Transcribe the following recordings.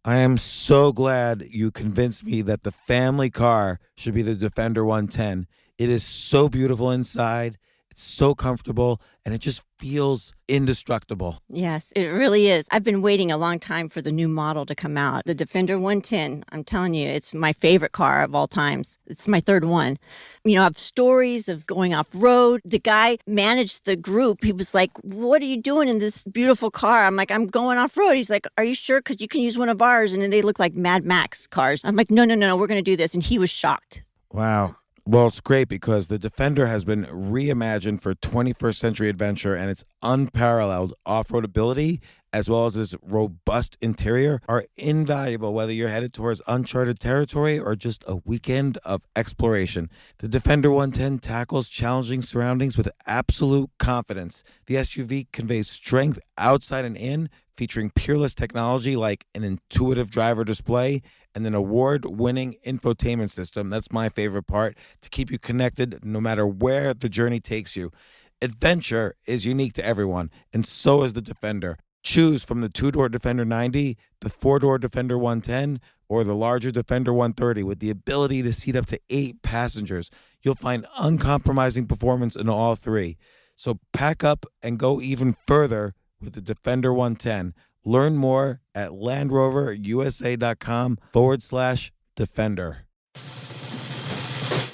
I am so glad you convinced me that the family car should be the Defender 110. It is so beautiful inside. It's so comfortable and it just feels indestructible. Yes, it really is. I've been waiting a long time for the new model to come out. The Defender 110, I'm telling you, it's my favorite car of all times. It's my third one. You know, I have stories of going off road. The guy managed the group. He was like, "What are you doing in this beautiful car?" I'm like, "I'm going off road." He's like, "Are you sure? Because you can use one of ours." And then they look like Mad Max cars. I'm like, no, we're going to do this. And he was shocked. Wow. Well, it's great because the Defender has been reimagined for 21st century adventure, and its unparalleled off-road ability as well as its robust interior are invaluable whether you're headed towards uncharted territory or just a weekend of exploration. The Defender 110 tackles challenging surroundings with absolute confidence. The SUV conveys strength outside and in, featuring peerless technology like an intuitive driver display and an award-winning infotainment system. That's my favorite part, to keep you connected no matter where the journey takes you. Adventure is unique to everyone, and so is the Defender. Choose from the two-door Defender 90, the four-door Defender 110, or the larger Defender 130 with the ability to seat up to 8 passengers. You'll find uncompromising performance in all three. So pack up and go even further with the Defender 110. Learn more at LandRoverUSA.com/Defender.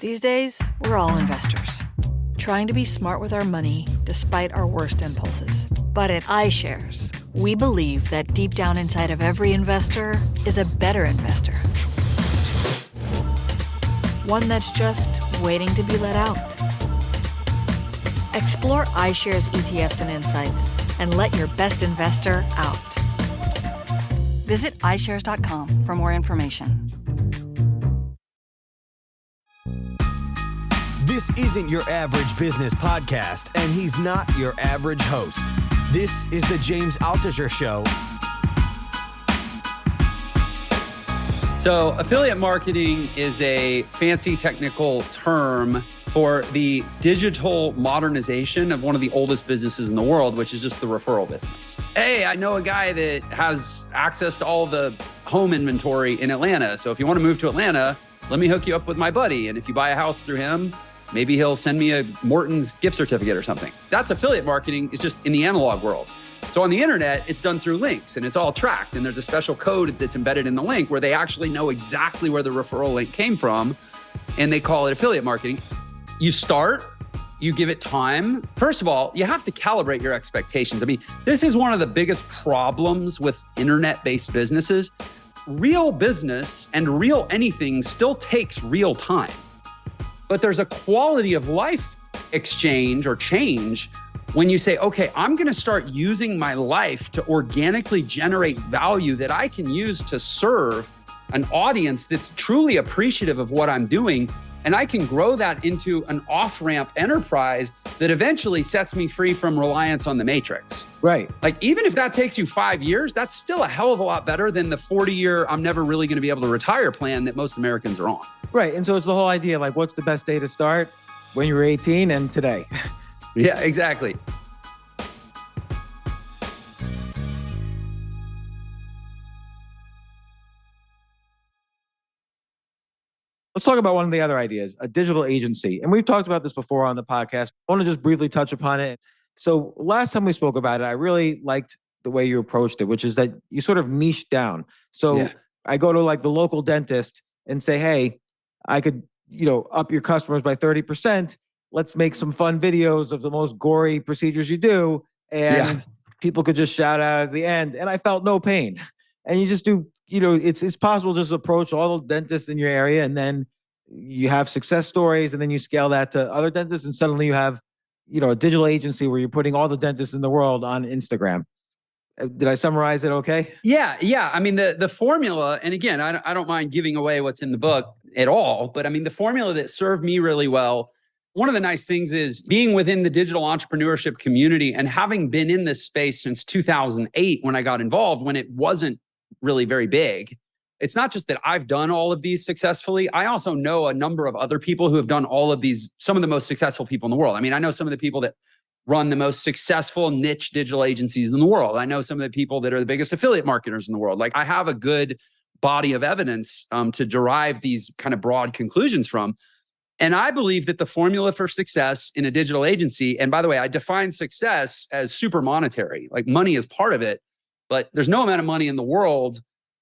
These days, we're all investors, trying to be smart with our money despite our worst impulses. But at iShares, we believe that deep down inside of every investor is a better investor. One that's just waiting to be let out. Explore iShares ETFs and insights and let your best investor out. Visit iShares.com for more information. This isn't your average business podcast, and he's not your average host. This is the James Altucher Show. So affiliate marketing is a fancy technical term for the digital modernization of one of the oldest businesses in the world, which is just the referral business. Hey, I know a guy that has access to all the home inventory in Atlanta. So if you want to move to Atlanta, let me hook you up with my buddy. And if you buy a house through him, maybe he'll send me a Morton's gift certificate or something. That's affiliate marketing. It's just in the analog world. So on the internet, it's done through links and it's all tracked. And there's a special code that's embedded in the link where they actually know exactly where the referral link came from. And they call it affiliate marketing. You start, you give it time. First of all, you have to calibrate your expectations. I mean, this is one of the biggest problems with internet-based businesses. Real business and real anything still takes real time. But there's a quality of life exchange or change when you say, okay, I'm going to start using my life to organically generate value that I can use to serve an audience that's truly appreciative of what I'm doing. And I can grow that into an off-ramp enterprise that eventually sets me free from reliance on the matrix. Right. Like, even if that takes you 5 years, that's still a hell of a lot better than the 40-year, I'm never really going to be able to retire plan that most Americans are on. Right. And so it's the whole idea, like, what's the best day to start? When you were 18 and today. Yeah, exactly. Let's talk about one of the other ideas, a digital agency. And we've talked about this before on the podcast. I want to just briefly touch upon it. So last time we spoke about it, I really liked the way you approached it, which is that you sort of niched down. So I go to like the local dentist and say, hey, I could, up your customers by 30%. Let's make some fun videos of the most gory procedures you do. And people could just shout out at the end. And I felt no pain. And you just do, it's possible to just approach all the dentists in your area, and then you have success stories, and then you scale that to other dentists, and suddenly you have, a digital agency where you're putting all the dentists in the world on Instagram. Did I summarize it okay? Yeah. I mean, the formula, and again, I don't mind giving away what's in the book at all, but I mean, the formula that served me really well, one of the nice things is being within the digital entrepreneurship community and having been in this space since 2008 when I got involved, when it wasn't really very big. It's not just that I've done all of these successfully. I also know a number of other people who have done all of these, some of the most successful people in the world. I mean, I know some of the people that run the most successful niche digital agencies in the world. I know some of the people that are the biggest affiliate marketers in the world. Like I have a good body of evidence to derive these kind of broad conclusions from. And I believe that the formula for success in a digital agency, and by the way, I define success as super monetary, like money is part of it, but there's no amount of money in the world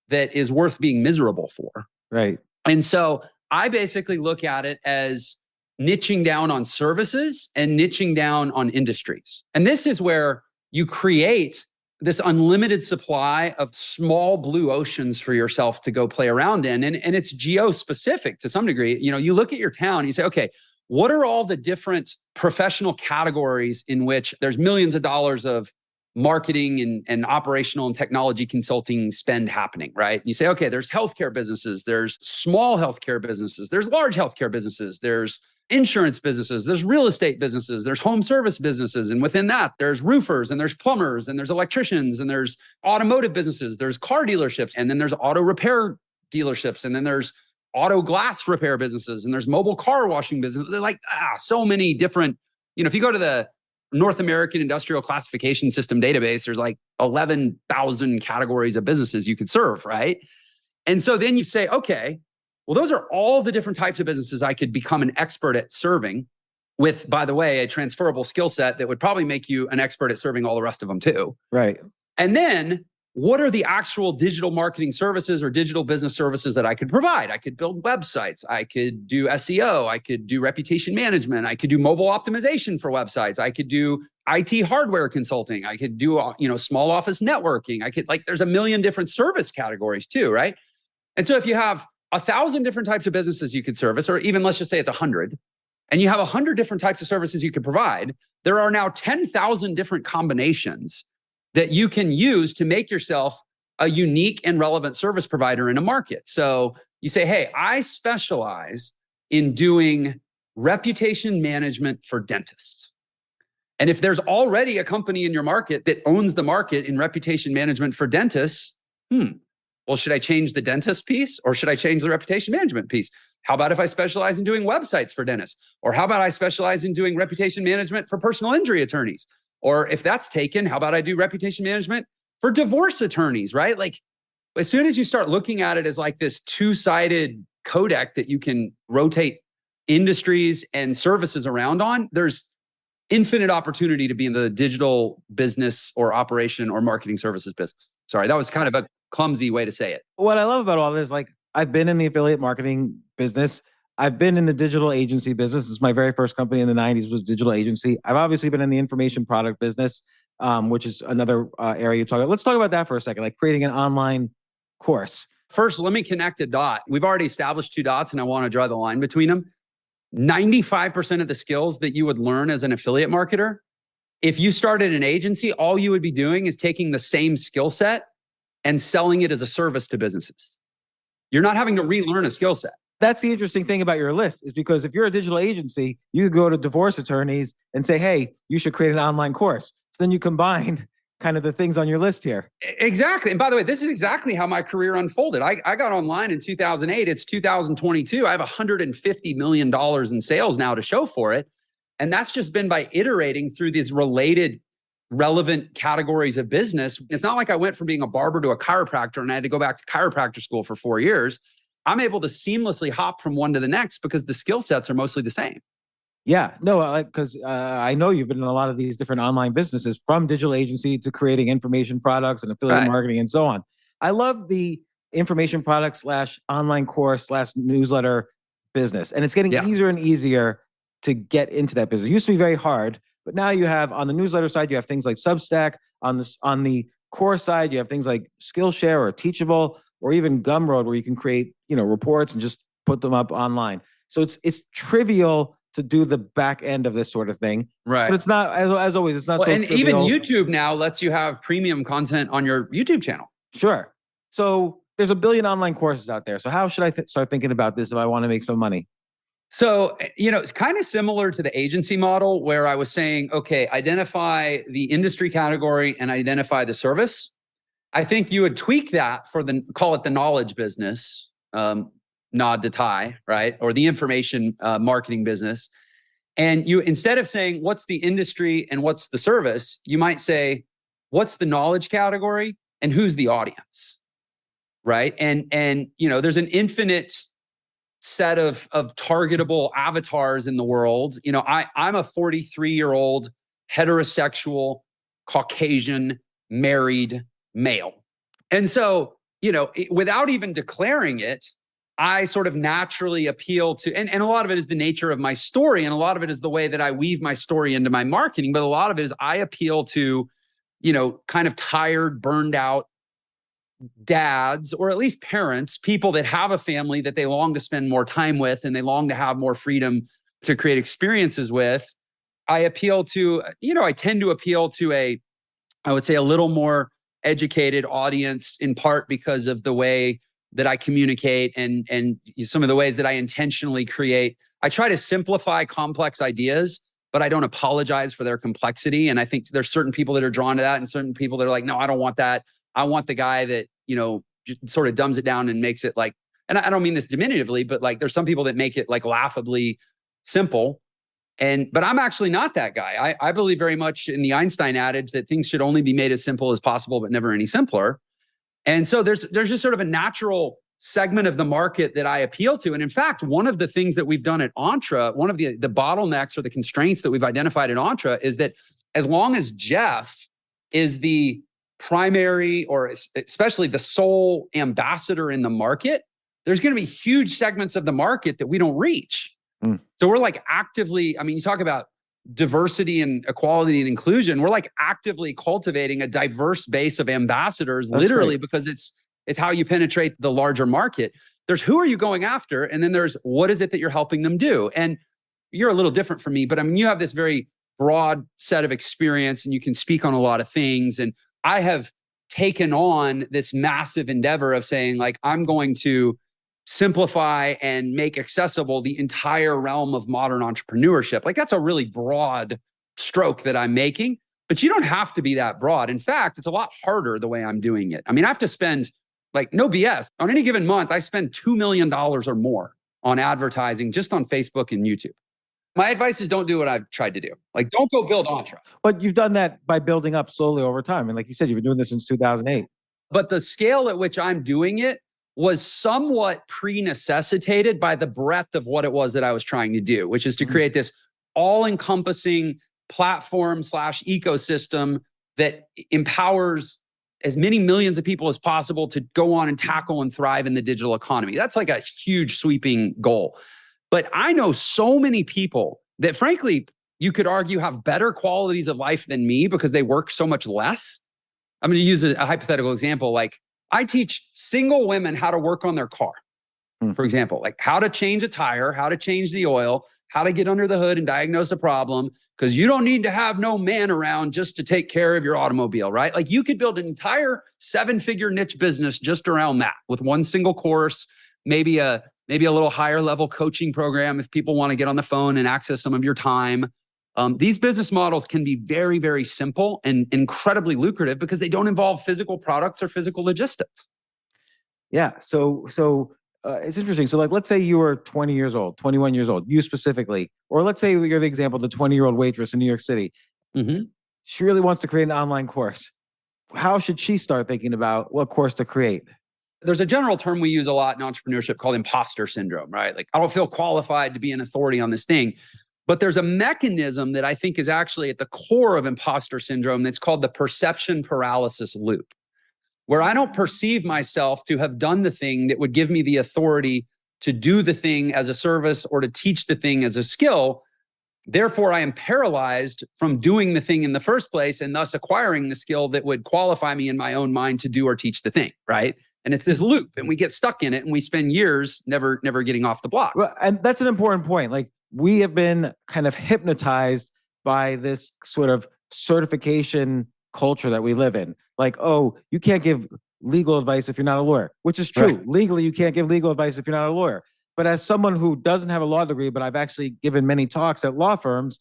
that is worth being miserable for. Right. And so I basically look at it as niching down on services and niching down on industries. And this is where you create this unlimited supply of small blue oceans for yourself to go play around in. And it's geo-specific to some degree. You know, you look at your town, you say, okay, what are all the different professional categories in which there's millions of dollars of marketing and operational and technology consulting spend happening, right? You say, okay, there's healthcare businesses, there's small healthcare businesses, there's large healthcare businesses, there's insurance businesses, there's real estate businesses, there's home service businesses. And within that, there's roofers and there's plumbers and there's electricians and there's automotive businesses, there's car dealerships, and then there's auto repair dealerships, and then there's auto glass repair businesses, and there's mobile car washing businesses. They're like, so many different, if you go to the North American Industrial Classification System database, there's like 11,000 categories of businesses you could serve, right? And so then you say, okay, well, those are all the different types of businesses I could become an expert at serving with, by the way, a transferable skill set that would probably make you an expert at serving all the rest of them too. Right. And then what are the actual digital marketing services or digital business services that I could provide? I could build websites. I could do SEO. I could do reputation management. I could do mobile optimization for websites. I could do IT hardware consulting. I could do, small office networking. I could, there's a million different service categories too, right? And so if you have 1,000 different types of businesses you could service, or even let's just say it's 100, and you have 100 different types of services you could provide, there are now 10,000 different combinations that you can use to make yourself a unique and relevant service provider in a market. So you say, hey, I specialize in doing reputation management for dentists. And if there's already a company in your market that owns the market in reputation management for dentists, well, should I change the dentist piece or should I change the reputation management piece? How about if I specialize in doing websites for dentists? Or how about I specialize in doing reputation management for personal injury attorneys? Or if that's taken, how about I do reputation management for divorce attorneys, right? Like as soon as you start looking at it as like this two-sided codec that you can rotate industries and services around on, there's infinite opportunity to be in the digital business or operation or marketing services business. Sorry, that was kind of a clumsy way to say it. What I love about all this, I've been in the affiliate marketing business. I've been in the digital agency business. This is my very first company in the 90s was digital agency. I've obviously been in the information product business, which is another area you talk about. Let's talk about that for a second, like creating an online course. First, let me connect a dot. We've already established two dots and I want to draw the line between them. 95% of the skills that you would learn as an affiliate marketer, if you started an agency, all you would be doing is taking the same skill set and selling it as a service to businesses. You're not having to relearn a skill set. That's the interesting thing about your list is because if you're a digital agency, you could go to divorce attorneys and say, hey, you should create an online course. So then you combine kind of the things on your list here. Exactly. And by the way, this is exactly how my career unfolded. I got online in 2008. It's 2022. I have $150 million in sales now to show for it. And that's just been by iterating through these related relevant categories of business. It's not like I went from being a barber to a chiropractor and I had to go back to chiropractor school for 4 years. I'm able to seamlessly hop from one to the next because the skill sets are mostly the same. Yeah, no, because I know you've been in a lot of these different online businesses from digital agency to creating information products and affiliate marketing and so on. I love the information product / online course / newsletter business. And it's getting easier and easier to get into that business. It used to be very hard, but now you have on the newsletter side, you have things like Substack. On the course side, you have things like Skillshare or Teachable or even Gumroad where you can create, reports and just put them up online. So it's trivial to do the back end of this sort of thing. Right. But it's not, as always, it's not so and trivial. even YouTube now lets you have premium content on your YouTube channel. Sure. So there's a billion online courses out there. So how should I start thinking about this if I want to make some money? So, it's kind of similar to the agency model where I was saying, okay, identify the industry category and identify the service. I think you would tweak that for call it the knowledge business, nod to Ty, right? Or the information marketing business. And you, instead of saying, what's the industry and what's the service, you might say, what's the knowledge category and who's the audience, right? And there's an infinite set of targetable avatars in the world. I'm a 43-year-old heterosexual, Caucasian, married male. And so, without even declaring it, I sort of naturally appeal to, and a lot of it is the nature of my story, and a lot of it is the way that I weave my story into my marketing, but a lot of it is I appeal to, kind of tired, burned out dads, or at least parents, people that have a family that they long to spend more time with and they long to have more freedom to create experiences with. I appeal to, I tend to appeal to I would say a little more educated audience, in part because of the way that I communicate and some of the ways that I intentionally create. I try to simplify complex ideas, but I don't apologize for their complexity. And I think there's certain people that are drawn to that and certain people that are like, no, I don't want that. I want the guy that, just sort of dumbs it down and makes it like, and I don't mean this diminutively, but like there's some people that make it like laughably simple. But I'm actually not that guy. I believe very much in the Einstein adage that things should only be made as simple as possible, but never any simpler. And so there's just sort of a natural segment of the market that I appeal to. And in fact, one of the things that we've done at Entra, one of the bottlenecks or the constraints that we've identified at Entra is that as long as Jeff is the primary or especially the sole ambassador in the market, there's going to be huge segments of the market that we don't reach. So we're like actively, you talk about diversity and equality and inclusion. We're like actively cultivating a diverse base of ambassadors. That's literally right. Because it's how you penetrate the larger market. There's who are you going after? And then there's what is it that you're helping them do? And you're a little different from me, but you have this very broad set of experience and you can speak on a lot of things. And I have taken on this massive endeavor of saying like, I'm going to simplify and make accessible the entire realm of modern entrepreneurship. Like that's a really broad stroke that I'm making, but you don't have to be that broad. In fact, it's a lot harder the way I'm doing it. I have to spend, like, no BS, on any given month, I spend $2 million or more on advertising just on Facebook and YouTube. My advice is don't do what I've tried to do. Like, don't go build Entra. But you've done that by building up slowly over time. And like you said, you've been doing this since 2008. But the scale at which I'm doing it was somewhat pre-necessitated by the breadth of what it was that I was trying to do, which is to create this all-encompassing platform / ecosystem that empowers as many millions of people as possible to go on and tackle and thrive in the digital economy. That's like a huge sweeping goal. But I know so many people that frankly, you could argue have better qualities of life than me because they work so much less. I'm going to use a hypothetical example. Like, I teach single women how to work on their car, for example, like how to change a tire, how to change the oil, how to get under the hood and diagnose a problem, because you don't need to have no man around just to take care of your automobile, right? Like you could build an entire 7-figure niche business just around that with one single course, maybe a little higher level coaching program if people want to get on the phone and access some of your time. These business models can be very, very simple and incredibly lucrative because they don't involve physical products or physical logistics. Yeah. So it's interesting. So like, let's say you were 20 years old, 21 years old, you specifically, or let's say you're the example, the 20-year-old waitress in New York City. Mm-hmm. She really wants to create an online course. How should she start thinking about what course to create? There's a general term we use a lot in entrepreneurship called imposter syndrome, right? Like, I don't feel qualified to be an authority on this thing. But there's a mechanism that I think is actually at the core of imposter syndrome that's called the perception paralysis loop, where I don't perceive myself to have done the thing that would give me the authority to do the thing as a service or to teach the thing as a skill. Therefore, I am paralyzed from doing the thing in the first place and thus acquiring the skill that would qualify me in my own mind to do or teach the thing, right? And it's this loop and we get stuck in it and we spend years never getting off the blocks. Well, and that's an important point. Like, we have been kind of hypnotized by this sort of certification culture that we live in. Like, oh, you can't give legal advice if you're not a lawyer, which is true. Right. Legally, you can't give legal advice if you're not a lawyer. But as someone who doesn't have a law degree, but I've actually given many talks at law firms,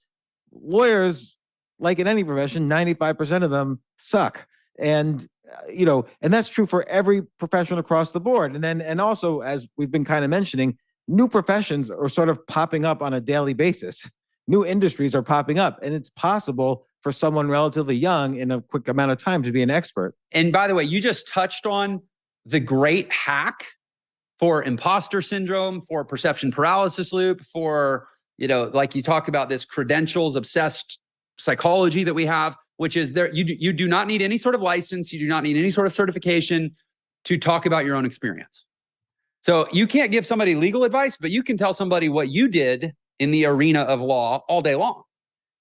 lawyers, like in any profession, 95% of them suck. And, and that's true for every profession across the board. And also, as we've been kind of mentioning, new professions are sort of popping up on a daily basis. new industries are popping up, and it's possible for someone relatively young in a quick amount of time to be an expert. And by the way, you just touched on the great hack for imposter syndrome, for perception paralysis loop, for, like you talked about, this credentials obsessed psychology that we have, which is there. You do not need any sort of license. You do not need any sort of certification to talk about your own experience. So you can't give somebody legal advice, but you can tell somebody what you did in the arena of law all day long.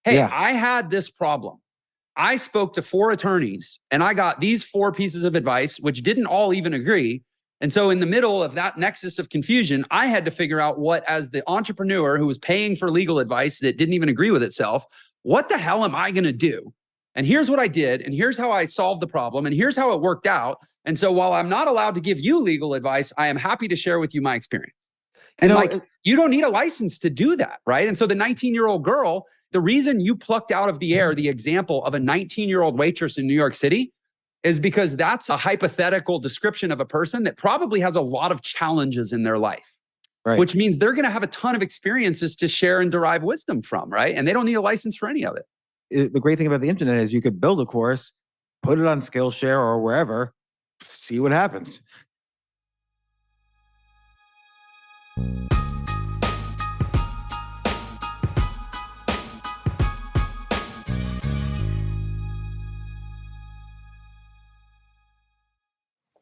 Hey, yeah. I had this problem. I spoke to 4 attorneys and I got these 4 pieces of advice, which didn't all even agree. And so in the middle of that nexus of confusion, I had to figure out what, as the entrepreneur who was paying for legal advice that didn't even agree with itself, what the hell am I going to do? And here's what I did. And here's how I solved the problem. And here's how it worked out. And so while I'm not allowed to give you legal advice, I am happy to share with you my experience. And you don't need a license to do that, right? And so the 19-year-old girl, the reason you plucked out of the air the example of a 19-year-old waitress in New York City is because that's a hypothetical description of a person that probably has a lot of challenges in their life, right? Which means they're going to have a ton of experiences to share and derive wisdom from, right? And they don't need a license for any of it. The great thing about the internet is you could build a course, put it on Skillshare or wherever, see what happens.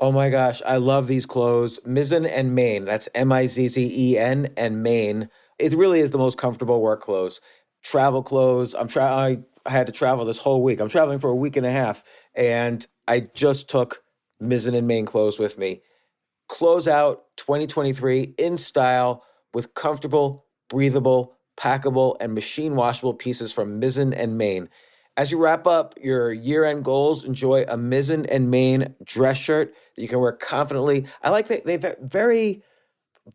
Oh my gosh, I love these clothes. Mizzen and Main, that's Mizzen and Main. It really is the most comfortable work clothes. Travel clothes. I had to travel this whole week. I'm traveling for a week and a half, and I just took Mizzen and Main clothes with me. Close out 2023 in style with comfortable, breathable, packable, and machine washable pieces from Mizzen and Main. As you wrap up your year-end goals, enjoy a Mizzen and Main dress shirt that you can wear confidently. I like that they've very,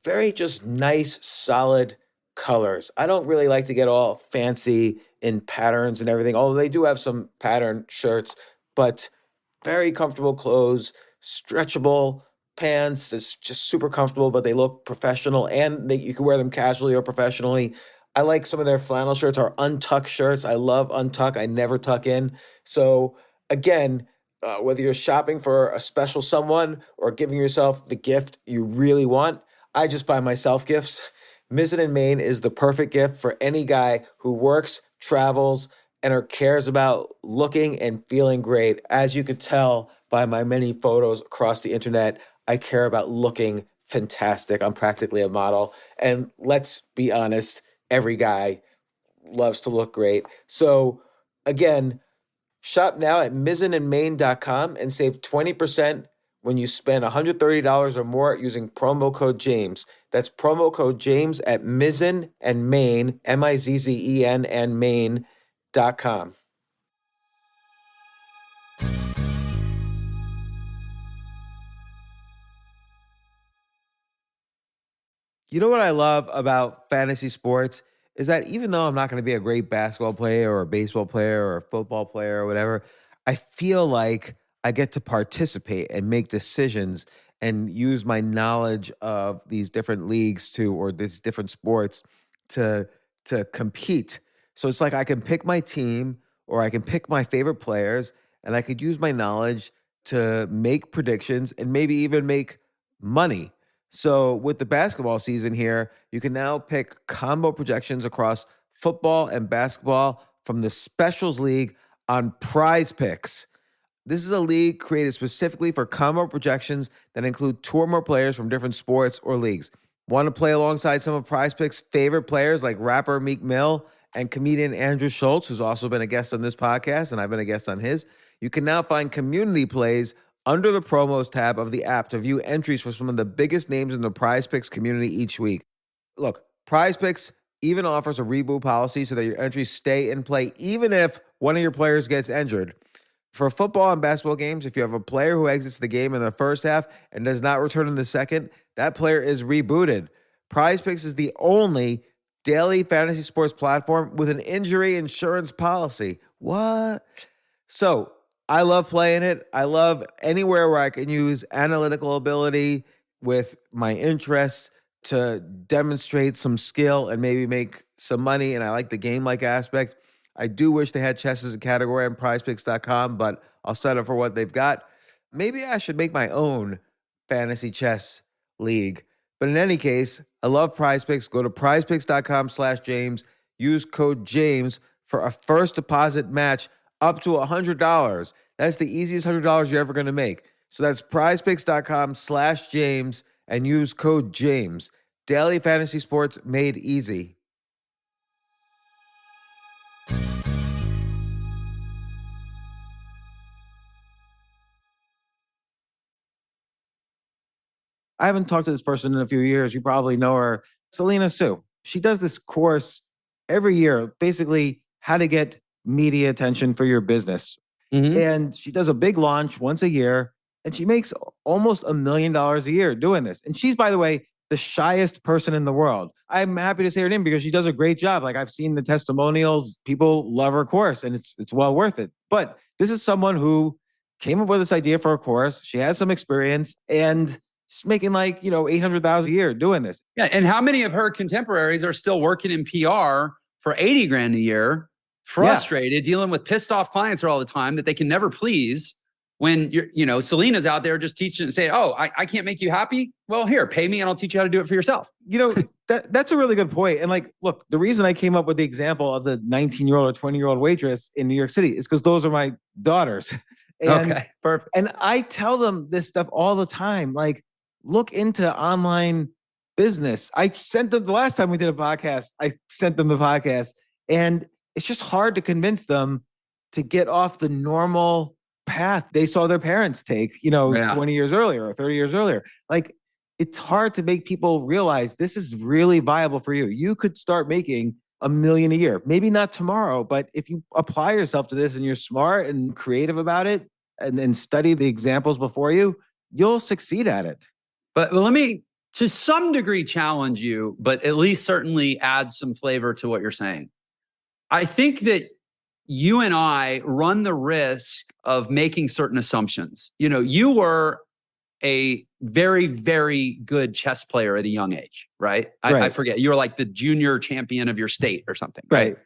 very just nice, solid colors. I don't really like to get all fancy in patterns and everything, although they do have some pattern shirts, but very comfortable clothes, stretchable pants. It's just super comfortable, but they look professional, and you can wear them casually or professionally. I like some of their flannel shirts or untuck shirts. I love untuck. I never tuck in. So again, whether you're shopping for a special someone or giving yourself the gift you really want, I just buy myself gifts. Mizzen and Main is the perfect gift for any guy who works, travels, and cares about looking and feeling great. As you could tell by my many photos across the internet, I care about looking fantastic. I'm practically a model. And let's be honest, every guy loves to look great. So again, shop now at mizzenandmain.com and save 20% when you spend $130 or more using promo code James. That's promo code James at Mizzen and Main, Mizzen and Main.com. You know what I love about fantasy sports is that even though I'm not going to be a great basketball player or a baseball player or a football player or whatever, I feel like I get to participate and make decisions and use my knowledge of these different leagues or these different sports to compete. So it's like I can pick my team or I can pick my favorite players, and I could use my knowledge to make predictions and maybe even make money. So with the basketball season here, you can now pick combo projections across football and basketball from the Specials League on Prize Picks. This is a league created specifically for combo projections that include 2 or more players from different sports or leagues. Want to play alongside some of Prize Picks' favorite players like rapper Meek Mill and comedian Andrew Schultz, who's also been a guest on this podcast, and I've been a guest on his? You can now find community plays under the promos tab of the app to view entries for some of the biggest names in the Prize Picks community each week. Look, Prize Picks even offers a reboot policy so that your entries stay in play even if one of your players gets injured. For football and basketball games, if you have a player who exits the game in the first half and does not return in the second, that player is rebooted. Prize Picks is the only daily fantasy sports platform with an injury insurance policy. What? So I love playing it. I love anywhere where I can use analytical ability with my interests to demonstrate some skill and maybe make some money. And I like the game-like aspect. I do wish they had chess as a category on prizepicks.com, but I'll settle for what they've got. Maybe I should make my own fantasy chess league. But in any case, I love Prize Picks. Go to prizepicks.com/James. Use code James for a first deposit match up to $100. That's the easiest $100 you're ever going to make. So that's prizepicks.com/James and use code James. Daily fantasy sports made easy. I haven't talked to this person in a few years. You probably know her, Selena Sue. She does this course every year, basically how to get media attention for your business. And she does a big launch once a year, and she makes almost $1 million a year doing this. And she's, by the way, the shyest person in the world. I'm happy to say her name because she does a great job. Like, I've seen the testimonials. People love her course, and it's well worth it. But this is someone who came up with this idea for a course. She has some experience, and she's making like, $800,000 a year doing this. Yeah. And how many of her contemporaries are still working in PR for 80 grand a year, frustrated, dealing with pissed off clients all the time that they can never please, when Selena's out there just teaching and saying, oh, I can't make you happy. Well, here, pay me and I'll teach you how to do it for yourself. That's a really good point. And like, look, the reason I came up with the example of the 19-year-old or 20-year-old waitress in New York City is because those are my daughters. And, okay, perfect. And I tell them this stuff all the time. Like, look into online business. I sent them the last time we did a podcast. I sent them the podcast, and it's just hard to convince them to get off the normal path they saw their parents take, 20 years earlier or 30 years earlier. Like, it's hard to make people realize this is really viable for you. You could start making $1 million a year. Maybe not tomorrow, but if you apply yourself to this and you're smart and creative about it and then study the examples before you, you'll succeed at it. But let me, to some degree, challenge you, but at least certainly add some flavor to what you're saying. I think that you and I run the risk of making certain assumptions. You were a very, very good chess player at a young age, right? I forget. You were like the junior champion of your state or something, right?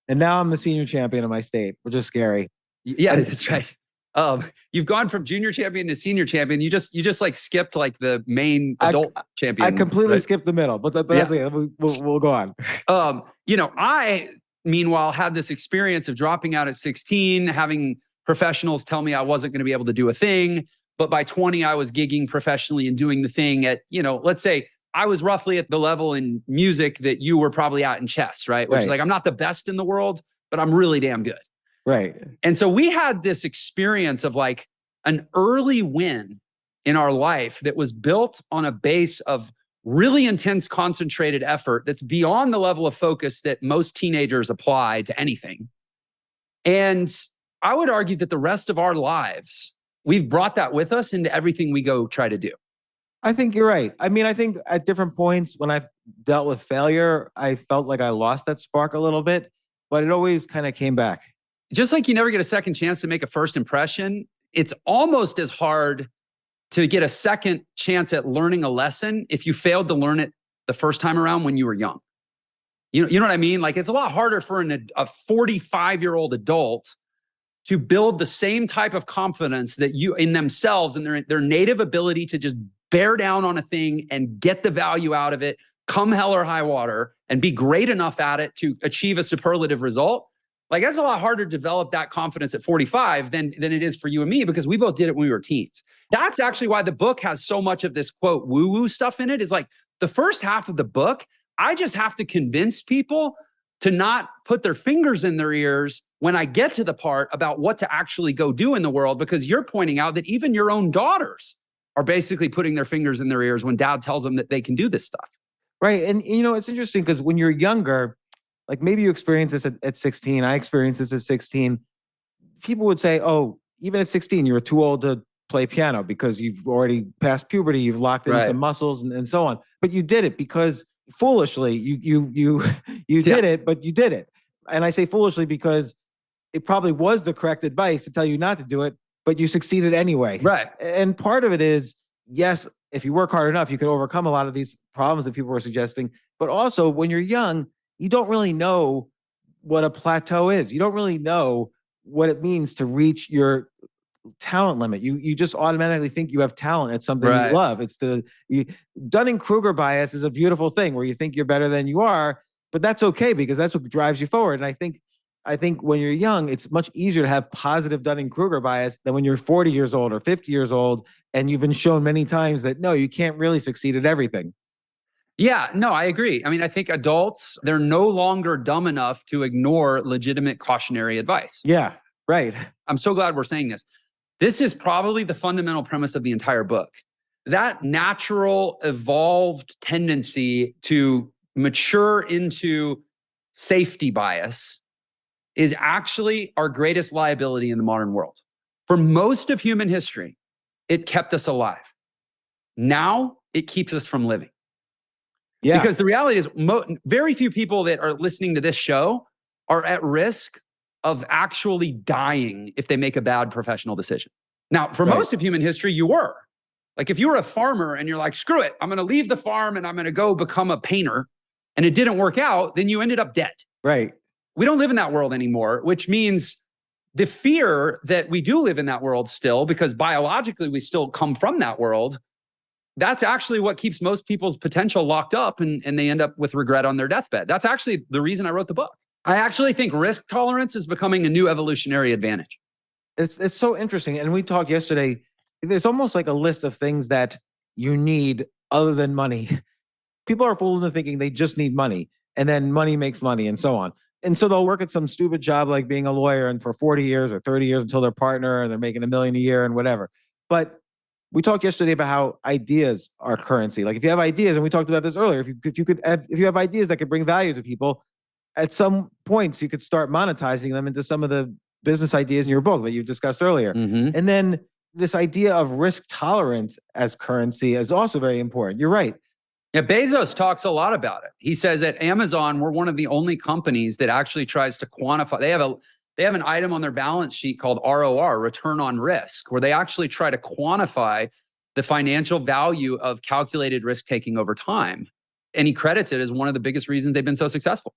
And now I'm the senior champion of my state, which is scary. Yeah, that's right. You've gone from junior champion to senior champion. You just like skipped like the main adult champion. I completely skipped the middle, but that's okay. We'll go on. I meanwhile had this experience of dropping out at 16, having professionals tell me I wasn't going to be able to do a thing. But by 20, I was gigging professionally and doing the thing at, let's say I was roughly at the level in music that you were probably at in chess, right? Which is like, I'm not the best in the world, but I'm really damn good. Right. And so we had this experience of like an early win in our life that was built on a base of really intense, concentrated effort that's beyond the level of focus that most teenagers apply to anything. And I would argue that the rest of our lives, we've brought that with us into everything we go try to do. I think you're right. I mean, I think at different points when I've dealt with failure, I felt like I lost that spark a little bit, but it always kind of came back. Just like you never get a second chance to make a first impression, it's almost as hard to get a second chance at learning a lesson if you failed to learn it the first time around when you were young. You know what I mean? Like, it's a lot harder for a 45-year-old adult to build the same type of confidence that you in themselves and their native ability to just bear down on a thing and get the value out of it, come hell or high water, and be great enough at it to achieve a superlative result. Like, that's a lot harder to develop that confidence at 45 than it is for you and me, because we both did it when we were teens. That's actually why the book has so much of this quote woo-woo stuff in it. Is like the first half of the book, I just have to convince people to not put their fingers in their ears when I get to the part about what to actually go do in the world, because you're pointing out that even your own daughters are basically putting their fingers in their ears when dad tells them that they can do this stuff. Right. And, it's interesting because when you're younger, like maybe you experience this at 16, I experienced this at 16. People would say, oh, even at 16, you're too old to play piano because you've already passed puberty, you've locked in some muscles and so on. But you did it because foolishly, you did it, but you did it. And I say foolishly because it probably was the correct advice to tell you not to do it, but you succeeded anyway. Right. And part of it is, yes, if you work hard enough, you can overcome a lot of these problems that people were suggesting. But also, when you're young, you don't really know what a plateau is. You don't really know what it means to reach your talent limit. You just automatically think you have talent at something you Right. love. It's Dunning-Kruger bias is a beautiful thing where you think you're better than you are, but that's okay because that's what drives you forward. And I think when you're young, it's much easier to have positive Dunning-Kruger bias than when you're 40 years old or 50 years old and you've been shown many times that no, you can't really succeed at everything. Yeah, no, I agree. I mean, I think adults, they're no longer dumb enough to ignore legitimate cautionary advice. Yeah, right. I'm so glad we're saying this. This is probably the fundamental premise of the entire book. That natural, evolved tendency to mature into safety bias is actually our greatest liability in the modern world. For most of human history, it kept us alive. Now it keeps us from living. Yeah. Because the reality is very few people that are listening to this show are at risk of actually dying if they make a bad professional decision. Now, for most of human history, you were. Like if you were a farmer and you're like, screw it, I'm going to leave the farm and I'm going to go become a painter, and it didn't work out, then you ended up dead. Right. We don't live in that world anymore, which means the fear that we do live in that world still, because biologically we still come from that world, that's actually what keeps most people's potential locked up and they end up with regret on their deathbed. That's actually the reason I wrote the book. I actually think risk tolerance is becoming a new evolutionary advantage. It's so interesting. And we talked yesterday, there's almost like a list of things that you need other than money. People are fooled into thinking they just need money and then money makes money and so on. And so they'll work at some stupid job like being a lawyer and for 40 years or 30 years until th're partner and they're making $1 million a year and whatever. But we talked yesterday about how ideas are currency. Like if you have ideas, and we talked about this earlier, if you have ideas that could bring value to people, at some points you could start monetizing them into some of the business ideas in your book that you discussed earlier. Mm-hmm. And then this idea of risk tolerance as currency is also very important. You're right. Yeah, Bezos talks a lot about it. He says at Amazon, we're one of the only companies that actually tries to quantify. They have an item on their balance sheet called ROR, return on risk, where they actually try to quantify the financial value of calculated risk taking over time. And he credits it as one of the biggest reasons they've been so successful.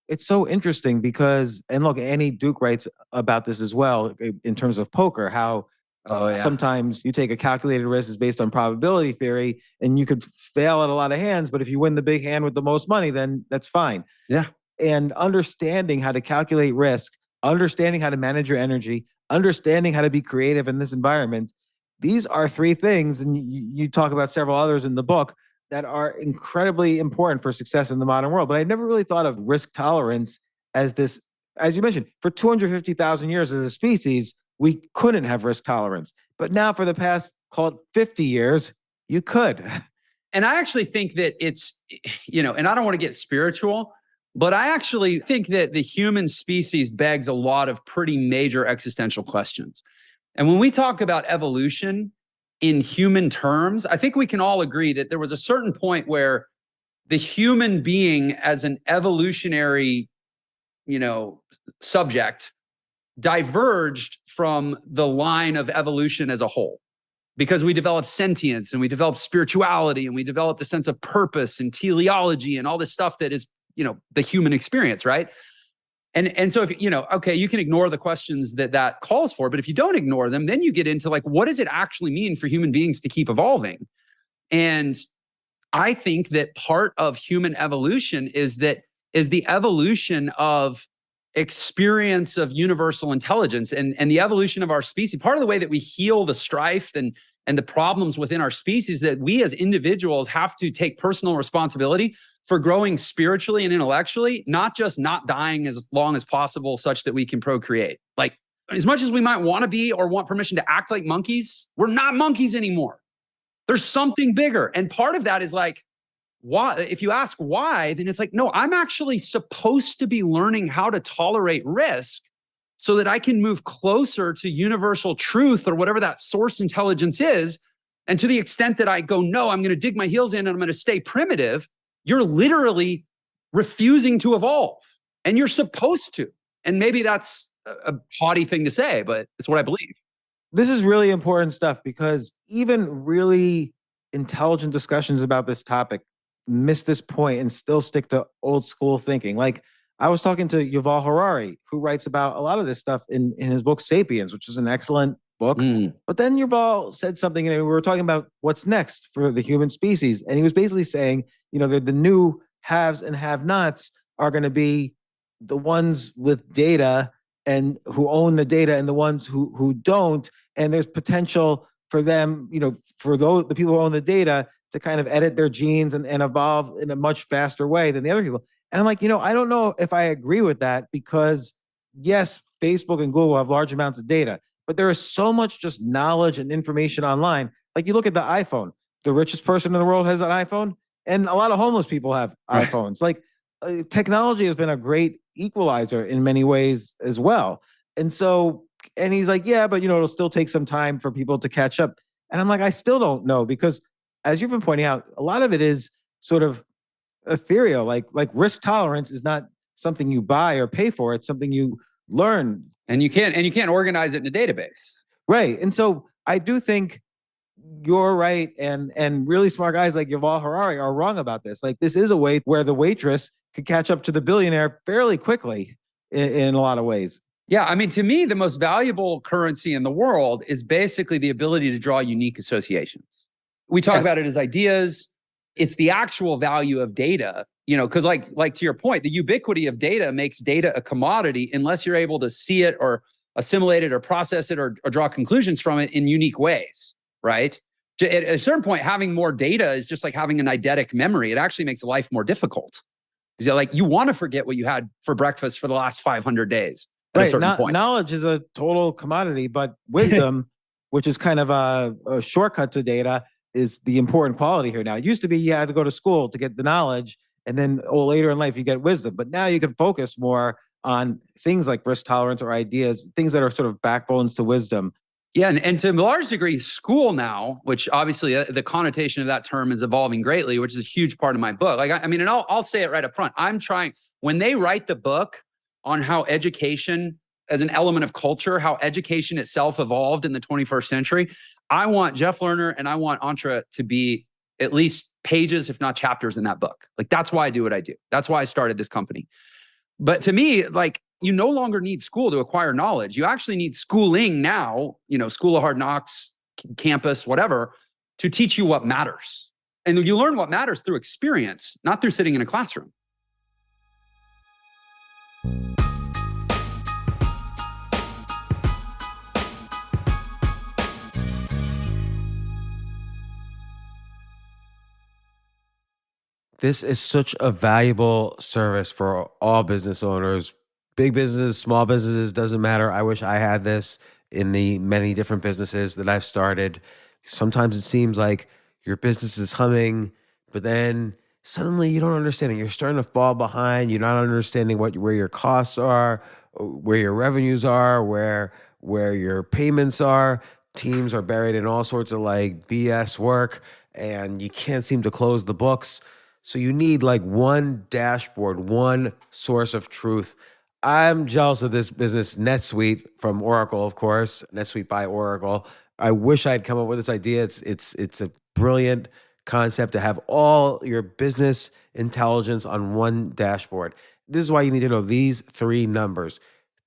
It's so interesting because, and look, Annie Duke writes about this as well in terms of poker, how sometimes you take a calculated risk is based on probability theory and you could fail at a lot of hands, but if you win the big hand with the most money, then that's fine. Yeah. And understanding how to calculate risk, understanding how to manage your energy, understanding how to be creative in this environment. These are three things, and you talk about several others in the book, that are incredibly important for success in the modern world. But I never really thought of risk tolerance as this, as you mentioned, for 250,000 years as a species, we couldn't have risk tolerance. But now for the past, call it 50 years, you could. And I actually think that it's, and I don't want to get spiritual, but I actually think that the human species begs a lot of pretty major existential questions. And when we talk about evolution in human terms, I think we can all agree that there was a certain point where the human being as an evolutionary, subject diverged from the line of evolution as a whole, because we developed sentience and we developed spirituality and we developed a sense of purpose and teleology and all this stuff that is, the human experience, right? And so if, okay, you can ignore the questions that calls for, but if you don't ignore them, then you get into like, what does it actually mean for human beings to keep evolving? And I think that part of human evolution is the evolution of experience of universal intelligence and the evolution of our species. Part of the way that we heal the strife and the problems within our species, that we as individuals have to take personal responsibility for growing spiritually and intellectually, not just not dying as long as possible such that we can procreate. Like, as much as we might want to be or want permission to act like monkeys, we're not monkeys anymore. There's something bigger. And part of that is like, why? If you ask why, then it's like, no, I'm actually supposed to be learning how to tolerate risk so that I can move closer to universal truth or whatever that source intelligence is. And to the extent that I go, no, I'm going to dig my heels in and I'm going to stay primitive, you're literally refusing to evolve, and you're supposed to. And maybe that's a haughty thing to say, but it's what I believe. This is really important stuff because even really intelligent discussions about this topic miss this point and still stick to old school thinking. Like I was talking to Yuval Harari, who writes about a lot of this stuff in his book Sapiens, which is an excellent book. But then Yuval said something, and we were talking about what's next for the human species. And he was basically saying, the new haves and have-nots are going to be the ones with data and who own the data and the ones who don't. And there's potential for them, for the people who own the data to kind of edit their genes and evolve in a much faster way than the other people. And I'm like, I don't know if I agree with that because yes, Facebook and Google have large amounts of data, but there is so much just knowledge and information online. Like you look at the iPhone, the richest person in the world has an iPhone and a lot of homeless people have iPhones. Like technology has been a great equalizer in many ways as well. And he's like, yeah, but it'll still take some time for people to catch up. And I'm like, I still don't know because as you've been pointing out, a lot of it is sort of ethereal. Like risk tolerance is not something you buy or pay for. It's something you learn. And you can't organize it in a database. Right. And so I do think you're right. And really smart guys like Yuval Harari are wrong about this. Like this is a way where the waitress could catch up to the billionaire fairly quickly in a lot of ways. Yeah. I mean, to me, the most valuable currency in the world is basically the ability to draw unique associations. We talk about it as ideas. It's the actual value of data, because like to your point, the ubiquity of data makes data a commodity unless you're able to see it or assimilate it or process it or draw conclusions from it in unique ways, right? At a certain point, having more data is just like having an eidetic memory. It actually makes life more difficult. Because you want to forget what you had for breakfast for the last 500 days at a certain point. Knowledge is a total commodity, but wisdom, which is kind of a shortcut to data, is the important quality here now. It used to be you had to go to school to get the knowledge, and then later in life you get wisdom. But now you can focus more on things like risk tolerance or ideas, things that are sort of backbones to wisdom. Yeah, and to a large degree, school now, which obviously the connotation of that term is evolving greatly, which is a huge part of my book. Like, I mean, and I'll say it right up front. I'm trying, when they write the book on how education as an element of culture, how education itself evolved in the 21st century, I want Jeff Lerner and I want Entre to be at least pages, if not chapters in that book. Like, that's why I do what I do. That's why I started this company. But to me, like, you no longer need school to acquire knowledge. You actually need schooling now, School of Hard Knocks, campus, whatever, to teach you what matters. And you learn what matters through experience, not through sitting in a classroom. This is such a valuable service for all business owners, big businesses, small businesses, doesn't matter. I wish I had this in the many different businesses that I've started. Sometimes it seems like your business is humming, but then suddenly you don't understand it. You're starting to fall behind. You're not understanding where your costs are, where your revenues are, where your payments are. Teams are buried in all sorts of like BS work, and you can't seem to close the books. So you need like one dashboard, one source of truth. I'm jealous of this business, NetSuite from Oracle, of course, NetSuite by Oracle. I wish I'd come up with this idea. It's a brilliant concept to have all your business intelligence on one dashboard. This is why you need to know these three numbers: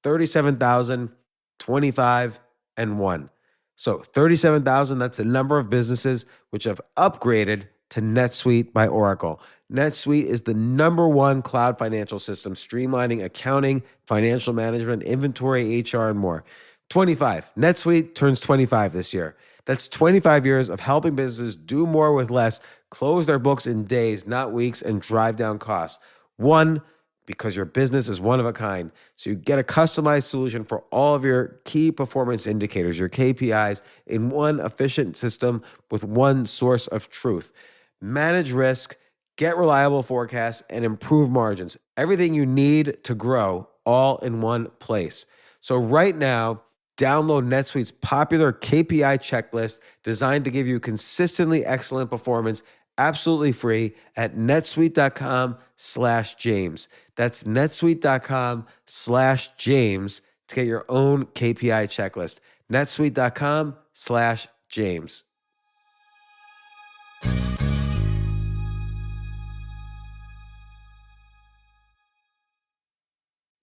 37,000, 25, and 1. So 37,000, that's the number of businesses which have upgraded to NetSuite by Oracle. NetSuite is the #1 cloud financial system, streamlining accounting, financial management, inventory, HR, and more. 25. NetSuite turns 25 this year. That's 25 years of helping businesses do more with less, close their books in days, not weeks, and drive down costs. 1, because your business is one of a kind. So you get a customized solution for all of your key performance indicators, your KPIs, in one efficient system with one source of truth. Manage risk, get reliable forecasts, and improve margins. Everything you need to grow, all in one place. So right now, download NetSuite's popular KPI checklist designed to give you consistently excellent performance, absolutely free, at netsuite.com/James. That's netsuite.com/James to get your own KPI checklist. netsuite.com/James.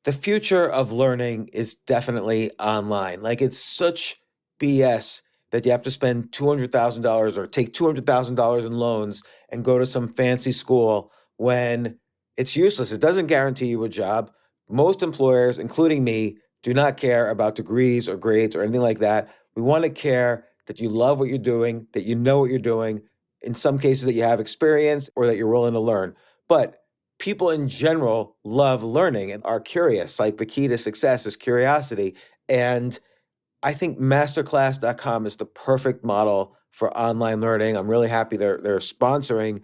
The future of learning is definitely online. Like, it's such BS that you have to spend $200,000 or take $200,000 in loans and go to some fancy school when it's useless. It doesn't guarantee you a job. Most employers, including me, do not care about degrees or grades or anything like that. We want to care that you love what you're doing, that you know what you're doing, in some cases that you have experience or that you're willing to learn. But people in general love learning and are curious. Like, the key to success is curiosity. And I think masterclass.com is the perfect model for online learning. I'm really happy they're sponsoring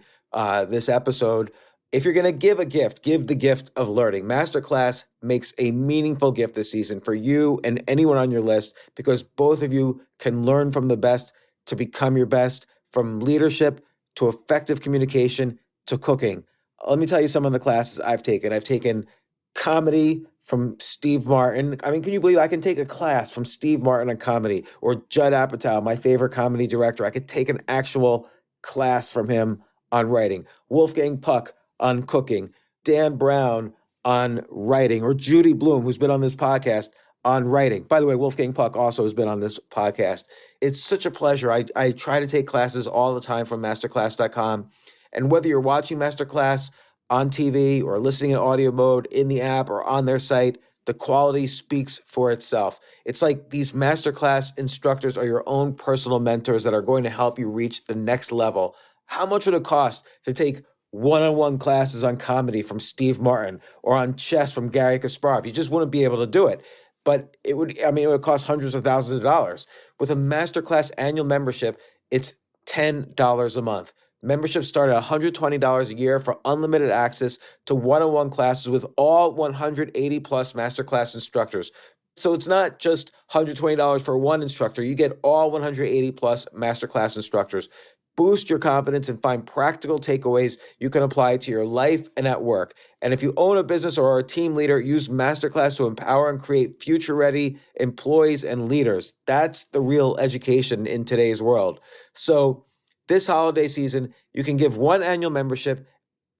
this episode. If you're going to give a gift, give the gift of learning. Masterclass makes a meaningful gift this season for you and anyone on your list, because both of you can learn from the best to become your best, from leadership to effective communication to cooking. Let me tell you some of the classes I've taken. I've taken comedy from Steve Martin. I mean, can you believe I can take a class from Steve Martin on comedy, or Judd Apatow, my favorite comedy director? I could take an actual class from him on writing. Wolfgang Puck on cooking. Dan Brown on writing, or Judy Bloom, who's been on this podcast, on writing. By the way, Wolfgang Puck also has been on this podcast. It's such a pleasure. I try to take classes all the time from masterclass.com. And whether you're watching Masterclass on TV or listening in audio mode in the app or on their site, the quality speaks for itself. It's like these Masterclass instructors are your own personal mentors that are going to help you reach the next level. How much would it cost to take one-on-one classes on comedy from Steve Martin, or on chess from Gary Kasparov? You just wouldn't be able to do it. But it would cost hundreds of thousands of dollars. With a Masterclass annual membership, it's $10 a month. Memberships start at $120 a year for unlimited access to one-on-one classes with all 180 plus Masterclass instructors. So it's not just $120 for one instructor. You get all 180 plus Masterclass instructors. Boost your confidence and find practical takeaways you can apply to your life and at work. And if you own a business or are a team leader, use Masterclass to empower and create future-ready employees and leaders. That's the real education in today's world. So this holiday season, you can give one annual membership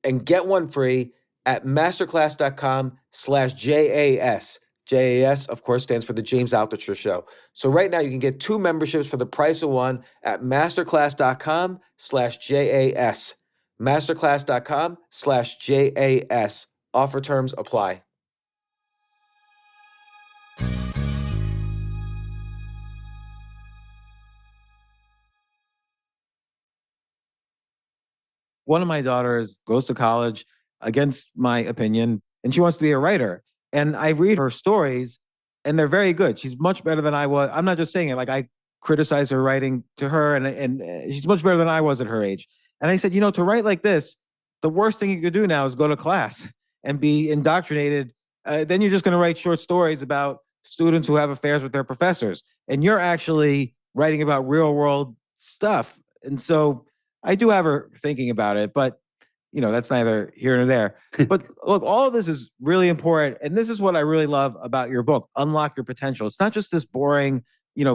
and get one free at masterclass.com/JAS. JAS, of course, stands for the James Altucher Show. So right now you can get two memberships for the price of one at masterclass.com/JAS. Masterclass.com/JAS. Offer terms apply. One of my daughters goes to college against my opinion, and she wants to be a writer. And I read her stories, and they're very good. She's much better than I was. I'm not just saying it. Like, I criticize her writing to her, and she's much better than I was at her age. And I said, to write like this, the worst thing you could do now is go to class and be indoctrinated. Then you're just going to write short stories about students who have affairs with their professors, and you're actually writing about real world stuff. And so I do have her thinking about it, but that's neither here nor there. But look, all of this is really important. And this is what I really love about your book, Unlock Your Potential. It's not just this boring,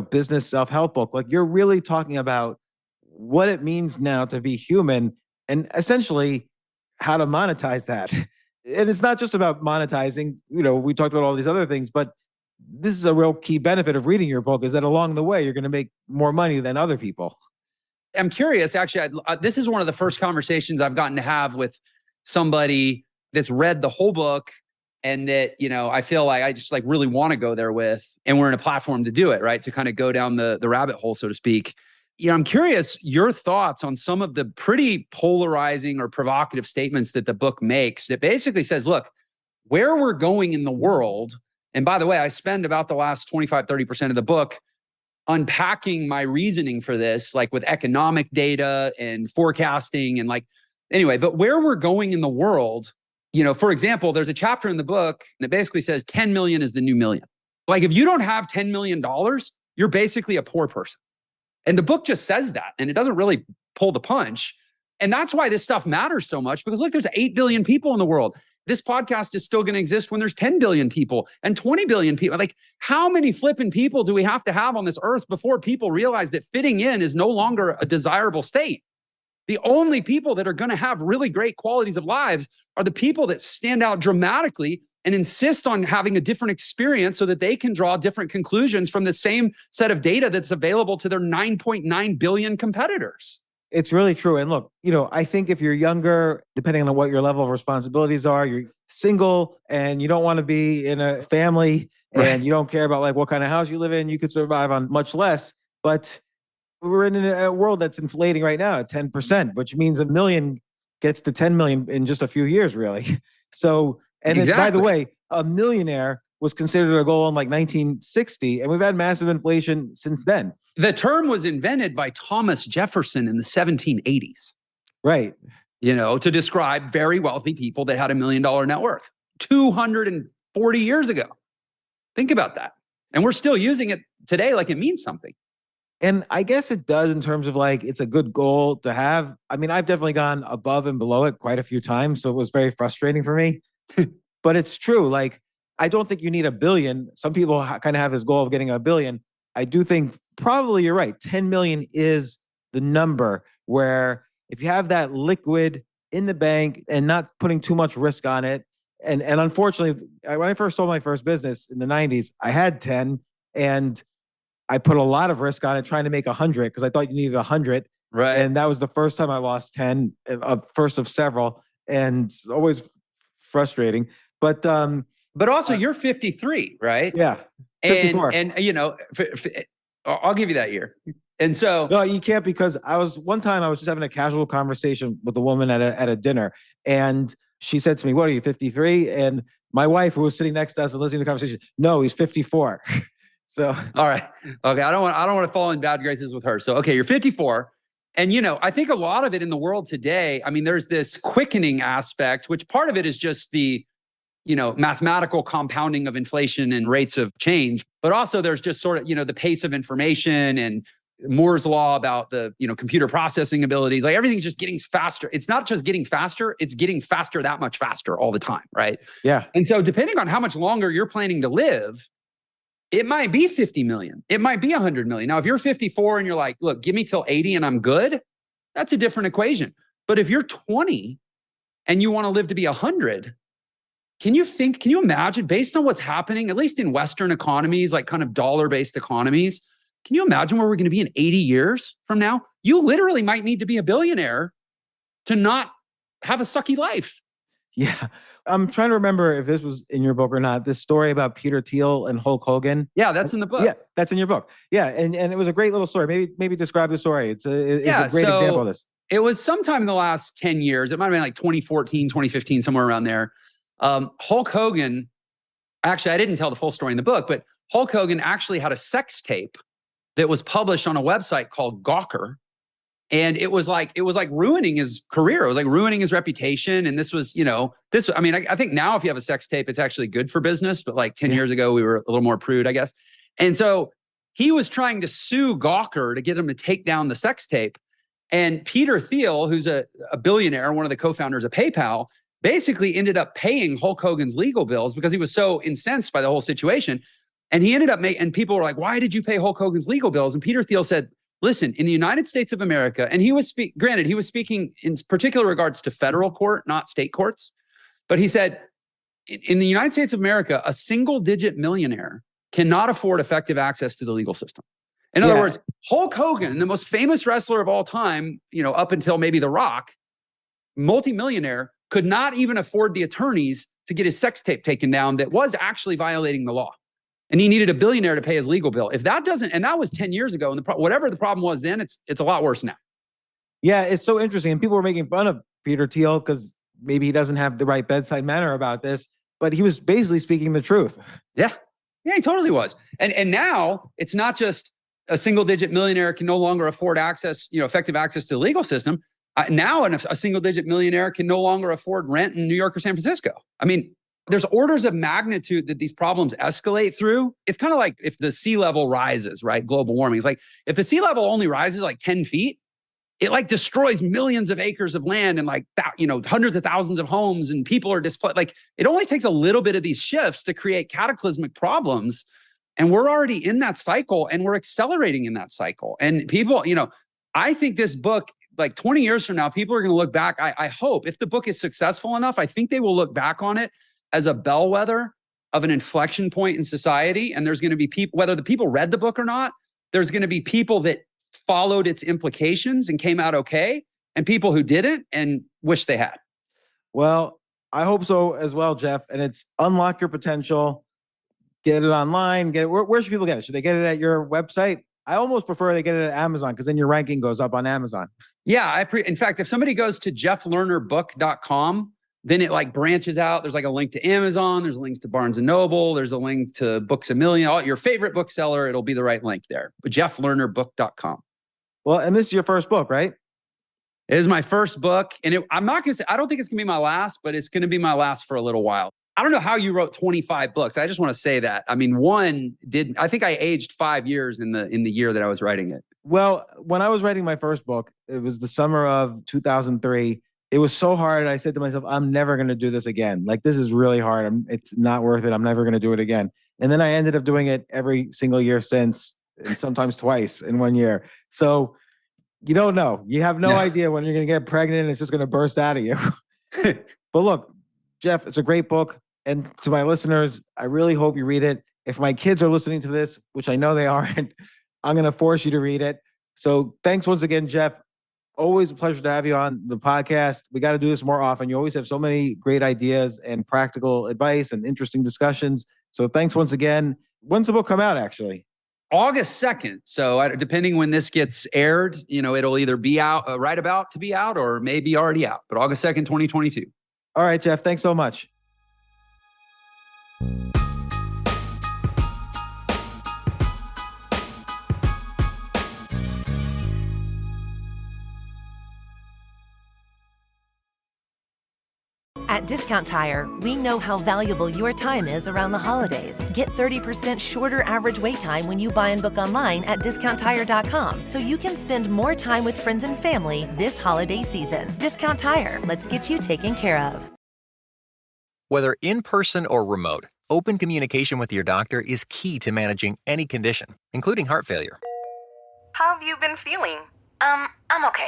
business self-help book. Like, you're really talking about what it means now to be human, and essentially how to monetize that. And it's not just about monetizing. We talked about all these other things, but this is a real key benefit of reading your book, is that along the way, you're going to make more money than other people. I'm curious, actually, this is one of the first conversations I've gotten to have with somebody that's read the whole book, and that, I feel like I just really want to go there with, and we're in a platform to do it, right? To kind of go down the rabbit hole, so to speak. I'm curious your thoughts on some of the pretty polarizing or provocative statements that the book makes, that basically says, look, where we're going in the world. And by the way, I spend about the last 25-30% of the book unpacking my reasoning for this, like with economic data and forecasting, and anyway, but where we're going in the world, for example, there's a chapter in the book that basically says 10 million is the new million. Like, if you don't have $10 million, you're basically a poor person. And the book just says that, and it doesn't really pull the punch. And that's why this stuff matters so much, because look, there's 8 billion people in the world. This podcast is still going to exist when there's 10 billion people and 20 billion people. Like, how many flipping people do we have to have on this earth before people realize that fitting in is no longer a desirable state? The only people that are going to have really great qualities of lives are the people that stand out dramatically and insist on having a different experience so that they can draw different conclusions from the same set of data that's available to their 9.9 billion competitors. It's really true. And look, I think if you're younger, depending on what your level of responsibilities are, you're single and you don't want to be in a family and you don't care about like what kind of house you live in, you could survive on much less. But we're in a world that's inflating right now at 10%, which means a million gets to 10 million in just a few years, really. So, and by the way, a millionaire was considered a goal in like 1960, and we've had massive inflation since then. The term was invented by Thomas Jefferson in the 1780s. Right. To describe very wealthy people that had $1 million net worth 240 years ago. Think about that. And we're still using it today like it means something. And I guess it does in terms of like, it's a good goal to have. I mean, I've definitely gone above and below it quite a few times. So it was very frustrating for me. But it's true. Like, I don't think you need 1 billion. Some people kind of have this goal of getting 1 billion. I do think probably you're right. 10 million is the number where if you have that liquid in the bank and not putting too much risk on it. And unfortunately, when I first sold my first business in the 90s, I had 10 and I put a lot of risk on it trying to make 100 because I thought you needed 100. Right. And that was the first time I lost 10, first of several, and it's always frustrating. But also you're 53, right? Yeah. 54. And I'll give you that year. And so no, you can't, because one time I was just having a casual conversation with a woman at a dinner, and she said to me, "What are you, 53?" And my wife, who was sitting next to us and listening to the conversation, "No, he's 54." So all right. Okay. I don't want to fall in bad graces with her. So okay, you're 54. And I think a lot of it in the world today, I mean, there's this quickening aspect, which part of it is just the mathematical compounding of inflation and rates of change. But also there's just sort of, the pace of information and Moore's law about the, computer processing abilities. Like everything's just getting faster. It's not just getting faster, it's getting faster that much faster all the time, right? Yeah. And so depending on how much longer you're planning to live, it might be 50 million. It might be 100 million. Now, if you're 54 and you're like, look, give me till 80 and I'm good, that's a different equation. But if you're 20 and you want to live to be 100, can you imagine, based on what's happening, at least in Western economies, like kind of dollar-based economies, can you imagine where we're going to be in 80 years from now? You literally might need to be a billionaire to not have a sucky life. Yeah. I'm trying to remember if this was in your book or not, this story about Peter Thiel and Hulk Hogan. Yeah, that's in the book. Yeah, that's in your book. Yeah, and it was a great little story. Maybe describe the story. It's a great example of this. It was sometime in the last 10 years. It might have been like 2014, 2015, somewhere around there. Hulk Hogan, actually, I didn't tell the full story in the book, but Hulk Hogan actually had a sex tape that was published on a website called Gawker. And it was like ruining his career. It was like ruining his reputation. And this was, I think now if you have a sex tape, it's actually good for business. But like 10 years ago, we were a little more prude, I guess. And so he was trying to sue Gawker to get him to take down the sex tape. And Peter Thiel, who's a billionaire, one of the co-founders of PayPal, basically ended up paying Hulk Hogan's legal bills because he was so incensed by the whole situation. And he ended up and people were like, "Why did you pay Hulk Hogan's legal bills?" And Peter Thiel said, "Listen, in the United States of America," and he was speaking in particular regards to federal court, not state courts. But he said, in the United States of America, a single-digit millionaire cannot afford effective access to the legal system. In other words, Hulk Hogan, the most famous wrestler of all time, up until maybe The Rock, multimillionaire, could not even afford the attorneys to get his sex tape taken down that was actually violating the law. And he needed a billionaire to pay his legal bill. If that doesn't, and that was 10 years ago, and whatever the problem was then, it's a lot worse now. Yeah, it's so interesting. And people were making fun of Peter Thiel because maybe he doesn't have the right bedside manner about this, but he was basically speaking the truth. Yeah, he totally was. And now it's not just a single-digit millionaire can no longer afford access, effective access to the legal system. Now a single-digit millionaire can no longer afford rent in New York or San Francisco. I mean, there's orders of magnitude that these problems escalate through. It's kind of like if the sea level rises, right? Global warming. It's like if the sea level only rises like 10 feet, it like destroys millions of acres of land and like that, hundreds of thousands of homes and people are displaced. Like it only takes a little bit of these shifts to create cataclysmic problems. And we're already in that cycle and we're accelerating in that cycle. And people, I think this book, like 20 years from now, people are going to look back. I hope if the book is successful enough, I think they will look back on it as a bellwether of an inflection point in society. And there's going to be people, whether the people read the book or not, there's going to be people that followed its implications and came out okay, and people who didn't and wish they had. Well, I hope so as well, Jeff. And it's Unlock Your Potential. Get it online. Get it. Where should people get it? Should they get it at your website? I almost prefer they get it at Amazon because then your ranking goes up on Amazon. Yeah. In fact, if somebody goes to jefflernerbook.com, then it like branches out. There's like a link to Amazon. There's links to Barnes & Noble. There's a link to Books A Million. Your favorite bookseller, it'll be the right link there. But jefflernerbook.com. Well, and this is your first book, right? It is my first book. And I'm not going to say, I don't think it's going to be my last, but it's going to be my last for a little while. I don't know how you wrote 25 books. I just want to say that. I mean, I think I aged 5 years in the year that I was writing it. Well, when I was writing my first book, it was the summer of 2003. It was so hard. I said to myself, I'm never going to do this again. Like, this is really hard. It's not worth it. I'm never going to do it again. And then I ended up doing it every single year since, and sometimes twice in 1 year. So you don't know. You have no idea when you're going to get pregnant and it's just going to burst out of you. But look, Jeff, it's a great book. And to my listeners, I really hope you read it. If my kids are listening to this, which I know they aren't, I'm going to force you to read it. So thanks once again, Jeff. Always a pleasure to have you on the podcast. We got to do this more often. You always have so many great ideas and practical advice and interesting discussions. So thanks once again. When's the book come out, actually? August 2nd. So depending when this gets aired, it'll either be out, right about to be out, or maybe already out. But August 2nd, 2022. All right, Jeff. Thanks so much. At Discount Tire, we know how valuable your time is around the holidays. Get 30% shorter average wait time when you buy and book online at discounttire.com, so you can spend more time with friends and family this holiday season. Discount Tire, let's get you taken care of. Whether in person or remote, open communication with your doctor is key to managing any condition, including heart failure. How have you been feeling? I'm okay.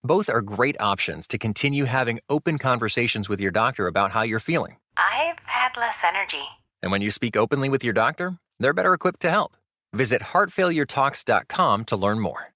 Both are great options to continue having open conversations with your doctor about how you're feeling. I've had less energy. And when you speak openly with your doctor, they're better equipped to help. Visit heartfailuretalks.com to learn more.